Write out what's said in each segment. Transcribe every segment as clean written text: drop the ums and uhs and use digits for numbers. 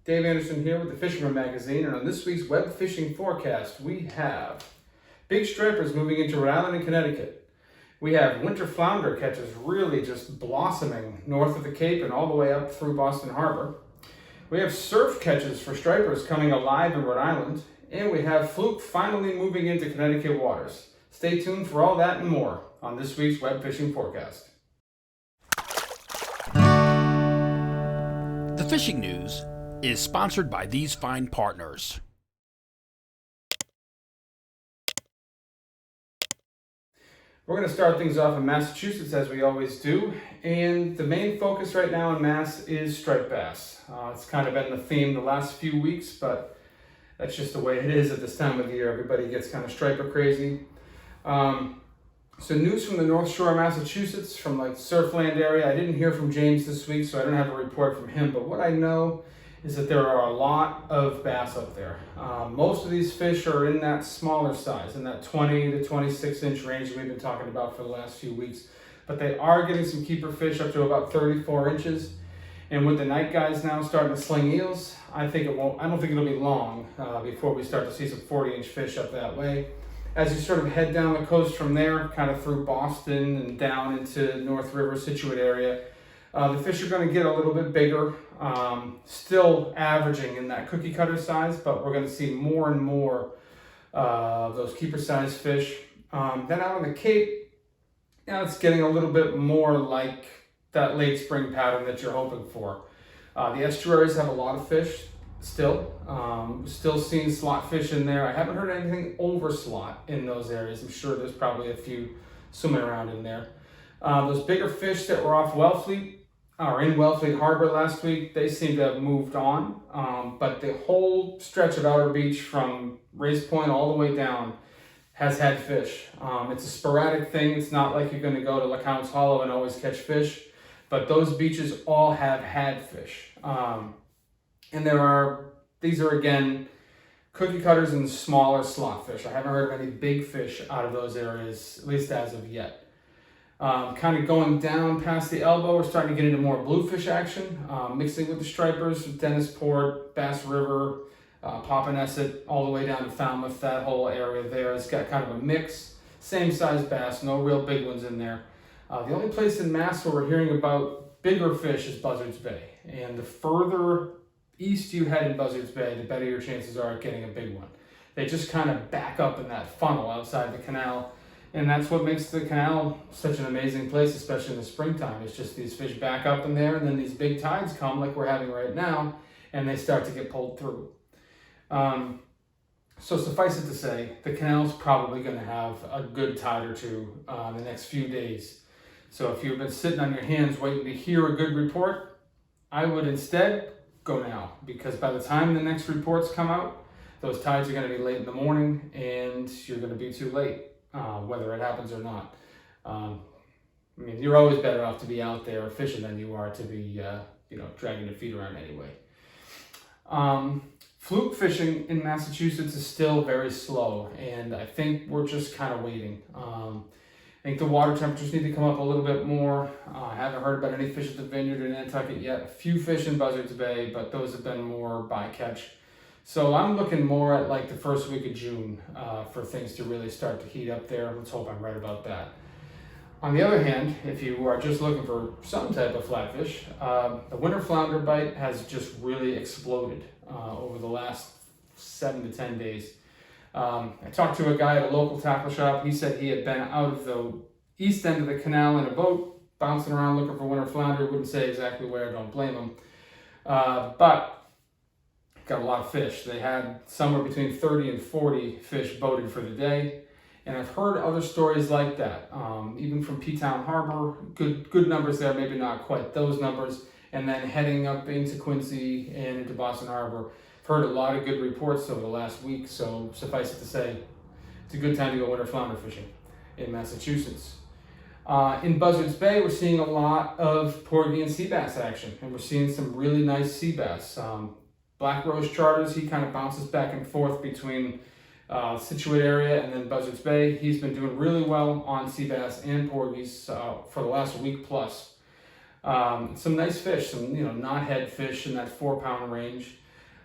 Dave Anderson here with the Fisherman magazine, and on this week's web fishing forecast we have big stripers moving into Rhode Island and Connecticut. We have winter flounder catches really just blossoming north of the Cape and all the way up through Boston Harbor. We have surf catches for stripers coming alive in Rhode Island, and we have fluke finally moving into Connecticut waters. Stay tuned for all that and more on this week's web fishing forecast. The fishing news is sponsored by these fine partners. We're going to start things off in Massachusetts as we always do, and the main focus right now in Mass is striped bass. It's kind of been the theme the last few weeks, but that's just the way it is at this time of the year. Everybody gets kind of striper crazy. So news from the North Shore of Massachusetts, from like Surfland area. I didn't hear from James this week, so I don't have a report from him, but what I know is that there are a lot of bass up there. Most of these fish are in that smaller size, in that 20 to 26 inch range that we've been talking about for the last few weeks. But they are getting some keeper fish up to about 34 inches. And with the night guys now starting to sling eels, I don't think it'll be long before we start to see some 40-inch fish up that way. As you sort of head down the coast from there, kind of through Boston and down into North River, Scituate area, the fish are going to get a little bit bigger, still averaging in that cookie cutter size, but we're going to see more and more of those keeper size fish. Then out on the Cape, it's getting a little bit more like that late spring pattern that you're hoping for. The estuaries have a lot of fish still. Still seeing slot fish in there. I haven't heard anything over slot in those areas. I'm sure there's probably a few swimming around in there. Those bigger fish that were off Wellfleet, or in Wellfleet Harbor last week, they seem to have moved on. But the whole stretch of Outer Beach from Race Point all the way down has had fish. It's a sporadic thing. It's not like you're going to go to LeCounte's Hollow and always catch fish, but those beaches all have had fish. And these are again, cookie cutters and smaller slot fish. I haven't heard of any big fish out of those areas, at least as of yet. Kind of going down past the elbow, we're starting to get into more bluefish action, mixing with the stripers, Dennisport, Bass River, Popponesset, all the way down to Falmouth. That whole area there has got kind of a mix. Same size bass, no real big ones in there. The only place in Mass where we're hearing about bigger fish is Buzzards Bay. And the further east you head in Buzzards Bay, the better your chances are at getting a big one. They just kind of back up in that funnel outside the canal. And that's what makes the canal such an amazing place, especially in the springtime. It's just these fish back up in there, and then these big tides come like we're having right now, and they start to get pulled through. So suffice it to say, the canal's probably going to have a good tide or two in the next few days. So if you've been sitting on your hands waiting to hear a good report, I would instead go now, because by the time the next reports come out, those tides are going to be late in the morning, and you're going to be too late. Whether it happens or not. You're always better off to be out there fishing than you are to be, dragging your feet around anyway. Fluke fishing in Massachusetts is still very slow, and I think we're just kind of waiting. I think the water temperatures need to come up a little bit more. I haven't heard about any fish at the Vineyard in Nantucket yet. A few fish in Buzzards Bay, but those have been more bycatch. So I'm looking more at like the first week of June for things to really start to heat up there. Let's hope I'm right about that. On the other hand, if you are just looking for some type of flatfish, the winter flounder bite has just really exploded over the last 7 to 10 days. I talked to a guy at a local tackle shop. He said he had been out of the east end of the canal in a boat, bouncing around looking for winter flounder. Wouldn't say exactly where, I don't blame him. But got a lot of fish. They had somewhere between 30 and 40 fish boated for the day. And I've heard other stories like that, even from P-Town Harbor, good numbers there, maybe not quite those numbers. And then heading up into Quincy and into Boston Harbor. I've heard a lot of good reports over the last week, so suffice it to say, it's a good time to go winter flounder fishing in Massachusetts. In Buzzards Bay, we're seeing a lot of porgy and sea bass action, and we're seeing some really nice sea bass. Black Rose Charters, he kind of bounces back and forth between Scituate area and then Buzzards Bay. He's been doing really well on sea bass and porgies for the last week plus. Some nice fish, some knothead fish in that 4-pound range.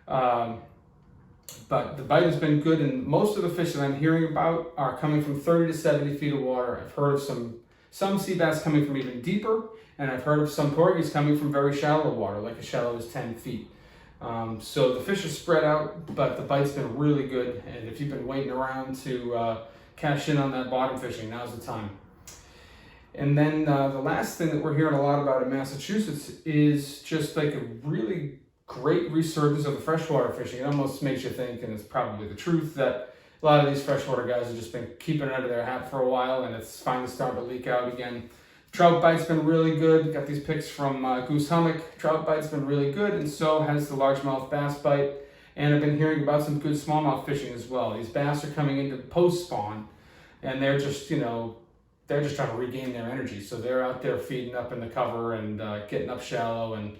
But the bite has been good, and most of the fish that I'm hearing about are coming from 30 to 70 feet of water. I've heard of some sea bass coming from even deeper, and I've heard of some porgies coming from very shallow water, like as shallow as 10 feet. So the fish are spread out, but the bite's been really good, and if you've been waiting around to cash in on that bottom fishing, now's the time. And then the last thing that we're hearing a lot about in Massachusetts is just like a really great resurgence of the freshwater fishing. It almost makes you think, and it's probably the truth, that a lot of these freshwater guys have just been keeping it under their hat for a while, and it's finally starting to leak out again. Trout bite's been really good. Got these pics from Goose Hummock. Trout bite's been really good, and so has the largemouth bass bite. And I've been hearing about some good smallmouth fishing as well. These bass are coming into post-spawn, and they're just, they're just trying to regain their energy. So they're out there feeding up in the cover and getting up shallow. And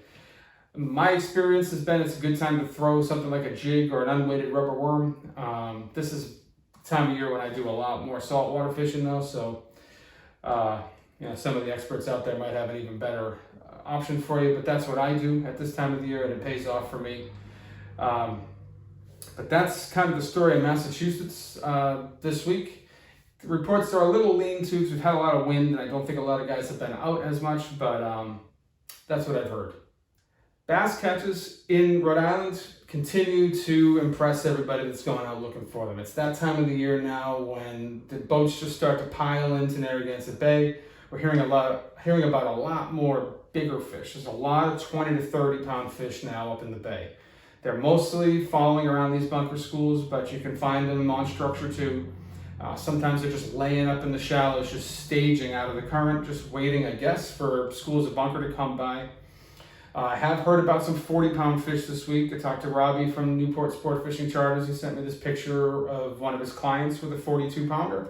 my experience has been it's a good time to throw something like a jig or an unweighted rubber worm. This is the time of year when I do a lot more saltwater fishing though. So, some of the experts out there might have an even better option for you, but that's what I do at this time of the year, and it pays off for me. But that's kind of the story in Massachusetts this week. The reports are a little lean too, because we've had a lot of wind, and I don't think a lot of guys have been out as much, but that's what I've heard. Bass catches in Rhode Island continue to impress everybody that's going out looking for them. It's that time of the year now when the boats just start to pile into Narragansett Bay. We're hearing about a lot more bigger fish. There's a lot of 20 to 30 pound fish now up in the bay. They're mostly following around these bunker schools, but you can find them on structure too. Sometimes they're just laying up in the shallows, just staging out of the current, just waiting, I guess, for schools of bunker to come by. I have heard about some 40-pound fish this week. I talked to Robbie from Newport Sport Fishing Charters. He sent me this picture of one of his clients with a 42-pounder.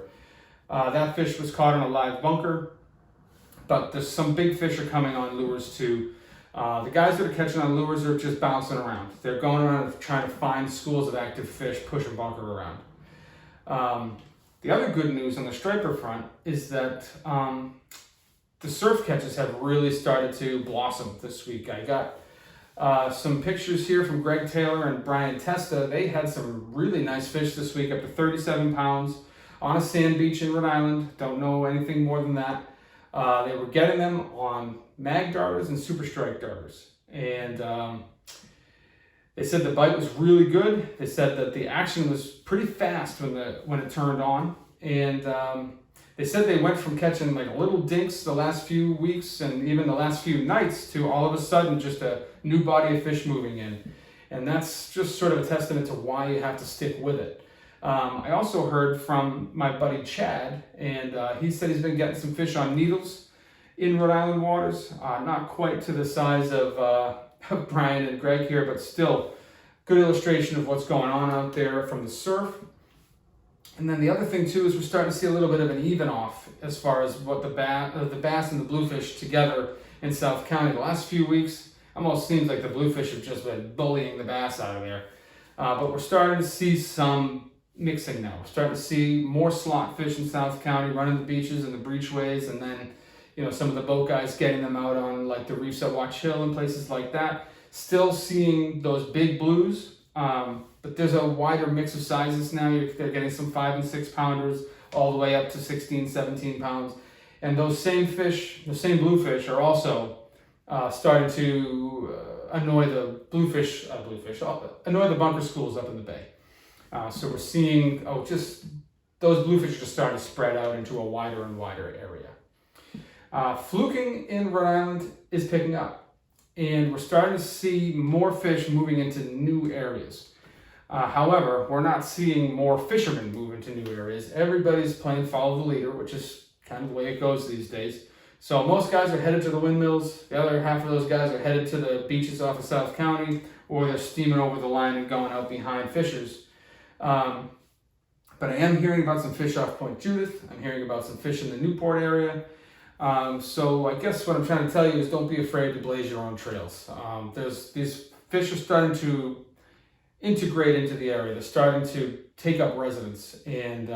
That fish was caught in a live bunker, but there's some big fish are coming on lures too. The guys that are catching on lures are just bouncing around. They're going around trying to find schools of active fish, pushing bunker around. The other good news on the striper front is that the surf catches have really started to blossom this week. I got some pictures here from Greg Taylor and Brian Testa. They had some really nice fish this week, up to 37 pounds on a sand beach in Rhode Island. Don't know anything more than that. They were getting them on mag darters and super strike darters. And they said the bite was really good. They said that the action was pretty fast when it turned on. And they said they went from catching like little dinks the last few weeks and even the last few nights to all of a sudden just a new body of fish moving in. And that's just sort of a testament to why you have to stick with it. I also heard from my buddy Chad, and he said he's been getting some fish on needles in Rhode Island waters. Not quite to the size of Brian and Greg here, but still good illustration of what's going on out there from the surf. And then the other thing too is we're starting to see a little bit of an even off as far as what the bass and the bluefish together in South County. The last few weeks almost seems like the bluefish have just been bullying the bass out of there. But we're starting to see some mixing now. We're starting to see more slot fish in South County running the beaches and the breachways, and then some of the boat guys getting them out on like the reefs at Watch Hill and places like that. Still seeing those big blues. But there's a wider mix of sizes now. They're getting some 5 and 6 pounders all the way up to 16, 17 pounds. And those same fish, the same bluefish, are also starting to annoy the annoy the bunker schools up in the bay. So we're seeing, just those bluefish are just starting to spread out into a wider and wider area. Fluking in Rhode Island is picking up. And we're starting to see more fish moving into new areas. However, we're not seeing more fishermen move into new areas. Everybody's playing follow the leader, which is kind of the way it goes these days. So most guys are headed to the windmills. The other half of those guys are headed to the beaches off of South County, or they're steaming over the line and going out behind fishers. But I am hearing about some fish off Point Judith. I'm hearing about some fish in the Newport area. So I guess what I'm trying to tell you is don't be afraid to blaze your own trails. These fish are starting to integrate into the area. They're starting to take up residence. And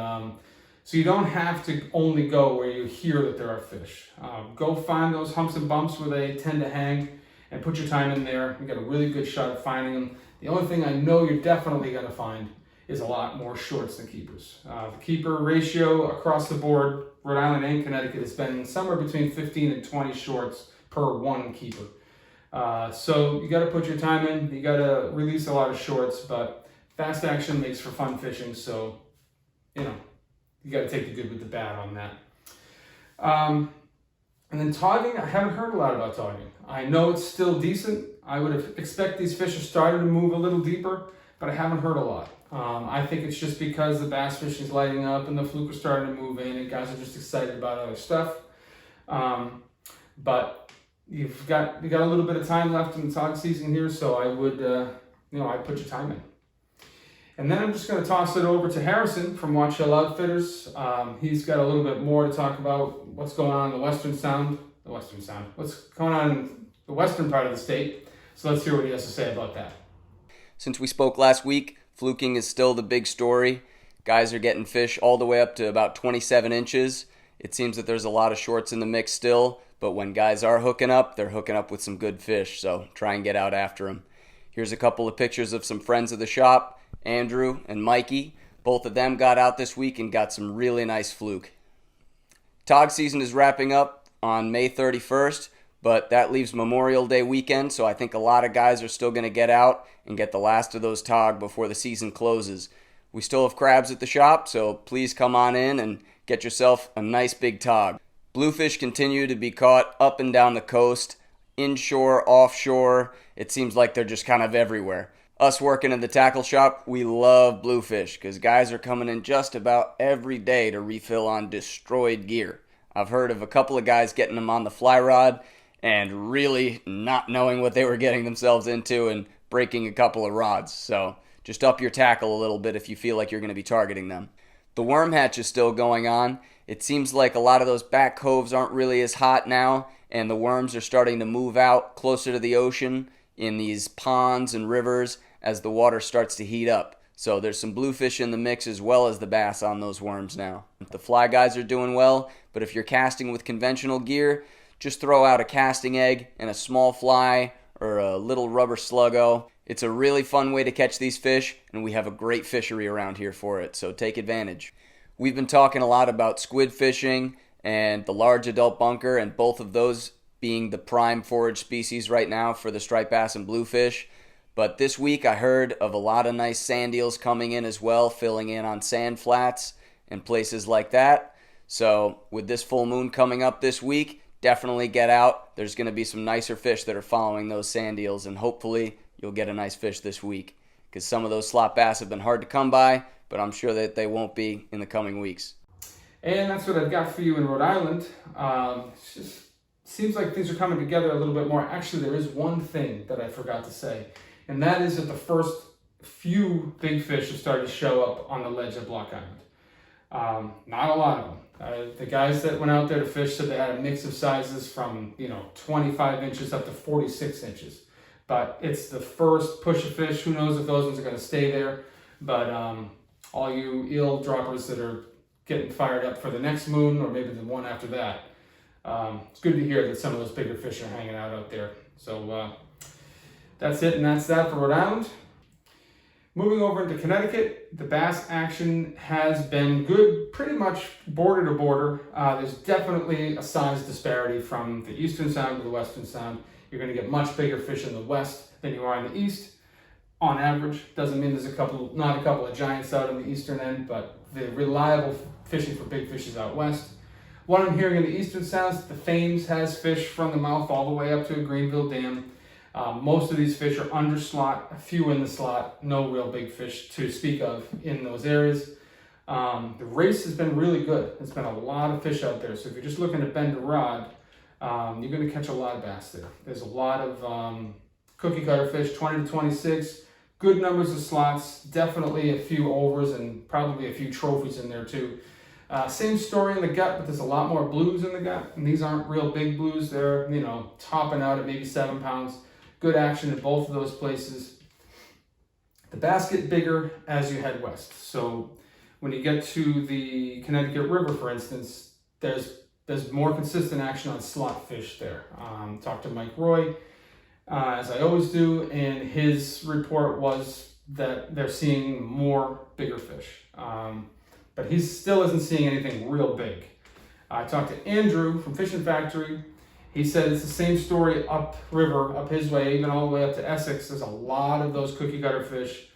so you don't have to only go where you hear that there are fish. Go find those humps and bumps where they tend to hang and put your time in there. You get a really good shot at finding them. The only thing I know you're definitely going to find is a lot more shorts than keepers. The keeper ratio across the board, Rhode Island and Connecticut, has been somewhere between 15 and 20 shorts per one keeper. So you got to put your time in, you got to release a lot of shorts, but fast action makes for fun fishing, so, you know, you got to take the good with the bad on that. And then togging, I haven't heard a lot about togging. I know it's still decent. I would expect these fish are starting to move a little deeper, but I haven't heard a lot. I think it's just because the bass fishing is lighting up and the fluke are starting to move in and guys are just excited about other stuff. But you got a little bit of time left in the tog season here, so I would, I'd put your time in. And then I'm just going to toss it over to Harrison from Watch Shell Outfitters. He's got a little bit more to talk about what's going on in what's going on in the western part of the state. So let's hear what he has to say about that. Since we spoke last week, fluking is still the big story. Guys are getting fish all the way up to about 27 inches. It seems that there's a lot of shorts in the mix still, but when guys are hooking up, they're hooking up with some good fish, so try and get out after them. Here's a couple of pictures of some friends of the shop, Andrew and Mikey. Both of them got out this week and got some really nice fluke. Tog season is wrapping up on May 31st, but that leaves Memorial Day weekend, so I think a lot of guys are still going to get out and get the last of those tog before the season closes. We still have crabs at the shop, so please come on in and get yourself a nice big tog. Bluefish continue to be caught up and down the coast, inshore, offshore. It seems like they're just kind of everywhere. Us working in the tackle shop, we love bluefish because guys are coming in just about every day to refill on destroyed gear. I've heard of a couple of guys getting them on the fly rod and really not knowing what they were getting themselves into and breaking a couple of rods. So just up your tackle a little bit if you feel like you're going to be targeting them. The worm hatch is still going on. It seems like a lot of those back coves aren't really as hot now, and the worms are starting to move out closer to the ocean in these ponds and rivers as the water starts to heat up. So there's some bluefish in the mix as well as the bass on those worms now. The fly guys are doing well, but if you're casting with conventional gear, just throw out a casting egg and a small fly or a little rubber sluggo. It's a really fun way to catch these fish, and we have a great fishery around here for it, so take advantage. We've been talking a lot about squid fishing and the large adult bunker, and both of those being the prime forage species right now for the striped bass and bluefish. But this week I heard of a lot of nice sand eels coming in as well, filling in on sand flats and places like that. So with this full moon coming up this week, definitely get out. There's going to be some nicer fish that are following those sand eels, and hopefully you'll get a nice fish this week because some of those slot bass have been hard to come by, but I'm sure that they won't be in the coming weeks. And that's what I've got for you in Rhode Island. It just seems like things are coming together a little bit more. Actually, there is one thing that I forgot to say, and that is that the first few big fish have started to show up on the ledge of Block Island. Not a lot of them. The guys that went out there to fish said they had a mix of sizes from 25 inches up to 46 inches. But it's the first push of fish. Who knows if those ones are going to stay there. But all you eel droppers that are getting fired up for the next moon or maybe the one after that, it's good to hear that some of those bigger fish are hanging out there. So that's it, and that's that for Rhode Island. Moving over into Connecticut, the bass action has been good, pretty much border to border. There's definitely a size disparity from the eastern sound to the western sound. You're going to get much bigger fish in the west than you are in the east. On average, doesn't mean there's not a couple of giants out in the eastern end, but the reliable fishing for big fish is out west. What I'm hearing in the eastern sounds, the Thames has fish from the mouth all the way up to Greenville Dam. Most of these fish are under slot, a few in the slot, no real big fish to speak of in those areas. The race has been really good. There's been a lot of fish out there, so if you're just looking to bend a rod, you're going to catch a lot of bass there. There's a lot of cookie cutter fish, 20 to 26, good numbers of slots, definitely a few overs and probably a few trophies in there too. Same story in the gut, but there's a lot more blues in the gut, and these aren't real big blues. They're, topping out at maybe 7 pounds. Good action in both of those places. The bass get bigger as you head west. So when you get to the Connecticut River, for instance, there's more consistent action on slot fish there. Talked to Mike Roy. as I always do, and his report was that they're seeing more bigger fish. But he still isn't seeing anything real big. I talked to Andrew from Fishing Factory. He said it's the same story upriver, up his way, even all the way up to Essex. There's a lot of those cookie cutter fish.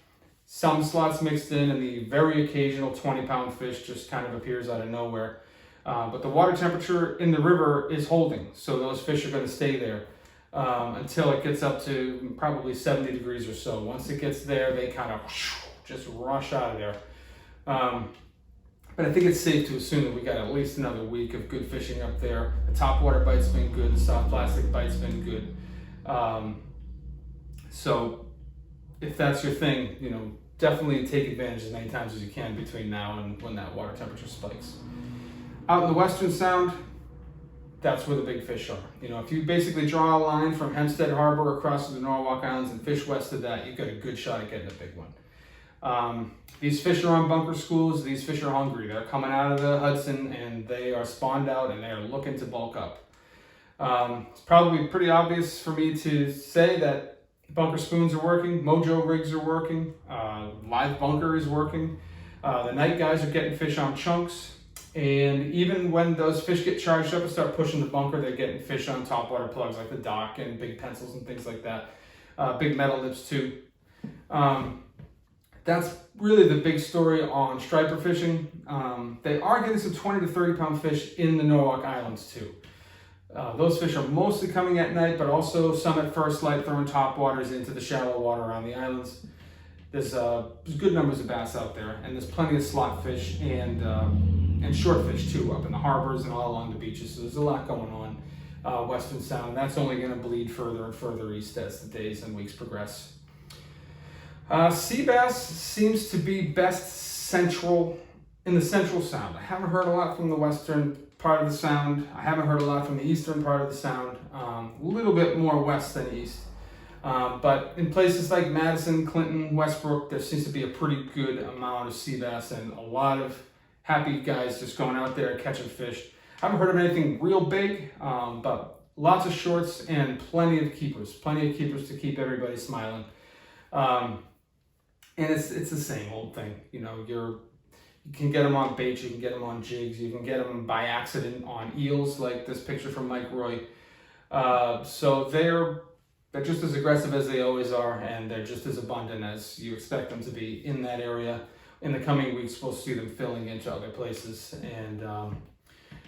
Some slots mixed in, and the very occasional 20-pound fish just kind of appears out of nowhere. But the water temperature in the river is holding, so those fish are going to stay there until it gets up to probably 70 degrees or so. Once it gets there, they kind of just rush out of there. But I think it's safe to assume that we got at least another week of good fishing up there. The topwater bite's been good, the soft plastic bite's been good. So if that's your thing, definitely take advantage as many times as you can between now and when that water temperature spikes. Out in the Western Sound, that's where the big fish are. If you basically draw a line from Hempstead Harbor across to the Norwalk Islands and fish west of that, you've got a good shot at getting a big one. These fish are on bunker schools. These fish are hungry. They're coming out of the Hudson and they are spawned out and they are looking to bulk up. It's probably pretty obvious for me to say that bunker spoons are working, mojo rigs are working, live bunker is working. The night guys are getting fish on chunks. And even when those fish get charged up and start pushing the bunker, they're getting fish on topwater plugs like the dock and big pencils and things like that. Big metal lips too. That's really the big story on striper fishing. They are getting some 20 to 30 pound fish in the Norwalk Islands too. Those fish are mostly coming at night, but also some at first light throwing topwaters into the shallow water around the islands. There's good numbers of bass out there, and there's plenty of slot fish and short fish too up in the harbors and all along the beaches. So there's a lot going on. Western Sound, that's only going to bleed further and further east as the days and weeks progress. Sea bass seems to be best in the Central Sound. I haven't heard a lot from the western part of the Sound. I haven't heard a lot from the eastern part of the Sound. A little bit more west than east. But in places like Madison, Clinton, Westbrook, there seems to be a pretty good amount of sea bass and a lot of happy guys just going out there catching fish. I haven't heard of anything real big, but lots of shorts and plenty of keepers to keep everybody smiling. And it's the same old thing. You can get them on baits, you can get them on jigs, you can get them by accident on eels, like this picture from Mike Roy. So they're just as aggressive as they always are, and they're just as abundant as you expect them to be in that area. In the coming weeks, we'll see them filling into other places, and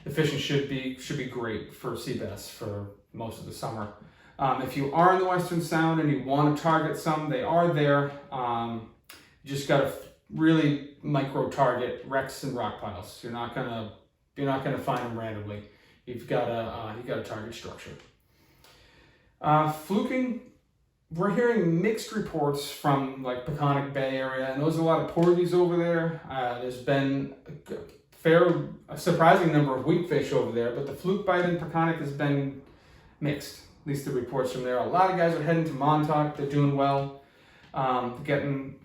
the fishing should be great for sea bass for most of the summer. If you are in the Western Sound and you want to target some, they are there. You just got to really micro target wrecks and rock piles. You're not gonna find them randomly. You've got to target structure. Fluking, we're hearing mixed reports from like Peconic Bay area, and there's a lot of porgies over there. There's been a surprising number of weak fish over there, but the fluke bite in Peconic has been mixed. At least the reports from there. A lot of guys are heading to Montauk. They're doing well. Getting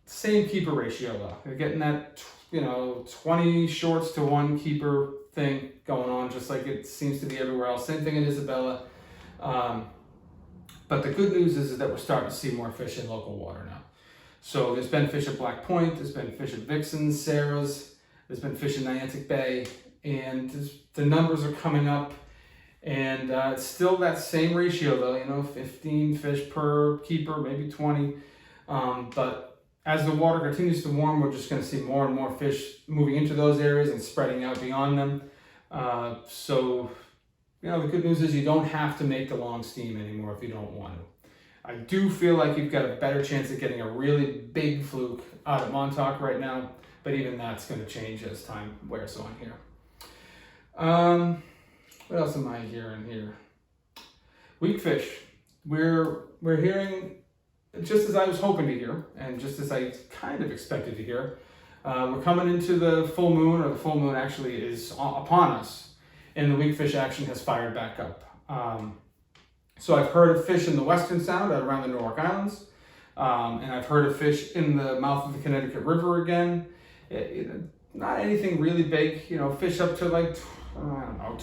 same keeper ratio though. They're getting that 20 shorts to 1 keeper thing going on, just like it seems to be everywhere else. Same thing in Isabella. But the good news is that we're starting to see more fish in local water now. So there's been fish at Black Point, there's been fish at Vixens, Sarah's, there's been fish in Niantic Bay, and the numbers are coming up. And it's still that same ratio though, 15 fish per keeper, maybe 20. But as the water continues to warm, we're just going to see more and more fish moving into those areas and spreading out beyond them. So the good news is you don't have to make the long steam anymore if you don't want to. I do feel like you've got a better chance of getting a really big fluke out at Montauk right now, but even that's going to change as time wears on here. What else am I hearing here? Weak fish. We're hearing, just as I was hoping to hear, and just as I kind of expected to hear, we're coming into the full moon, or the full moon actually is upon us, and the weak fish action has fired back up. So I've heard of fish in the Western Sound around the Norwalk Islands, and I've heard of fish in the mouth of the Connecticut River again. Not anything really big, fish up to like,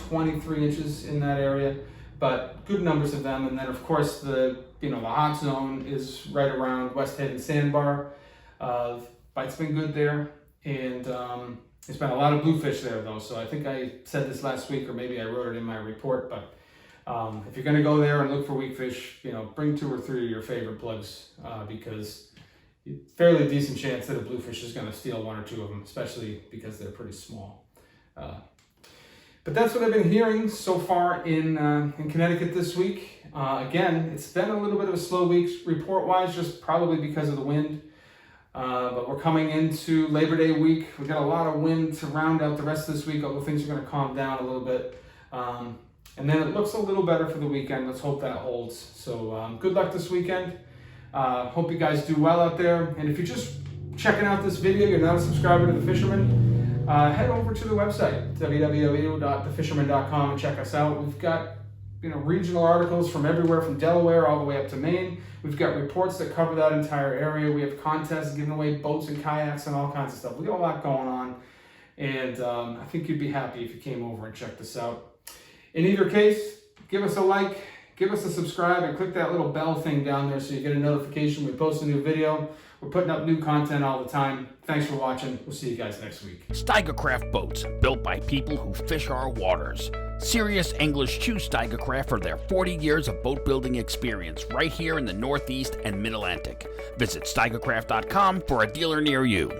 23 inches in that area, but good numbers of them. And then of course the hot zone is right around West Head and Sandbar. Bite's been good there, and there's been a lot of bluefish there though. So I think I said this last week, or maybe I wrote it in my report, but if you're gonna go there and look for weakfish, bring 2 or 3 of your favorite plugs, because fairly decent chance that a bluefish is gonna steal 1 or 2 of them, especially because they're pretty small. But that's what I've been hearing so far in Connecticut this week. Again, it's been a little bit of a slow week report-wise, just probably because of the wind. But we're coming into Labor Day week. We got a lot of wind to round out the rest of this week, although things are going to calm down a little bit. And then it looks a little better for the weekend. Let's hope that holds. So good luck this weekend. Hope you guys do well out there. And if you're just checking out this video, you're not a subscriber to The Fisherman, head over to the website, www.thefisherman.com, and check us out. We've got regional articles from everywhere from Delaware all the way up to Maine. We've got reports that cover that entire area. We have contests giving away boats and kayaks and all kinds of stuff. We got a lot going on, and I think you'd be happy if you came over and checked us out. In either case, give us a like, give us a subscribe, and click that little bell thing down there so you get a notification when we post a new video. We're putting up new content all the time. Thanks for watching. We'll see you guys next week. Steigercraft boats, built by people who fish our waters. Serious anglers choose Steigercraft for their 40 years of boat building experience right here in the Northeast and Mid-Atlantic. Visit steigercraft.com for a dealer near you.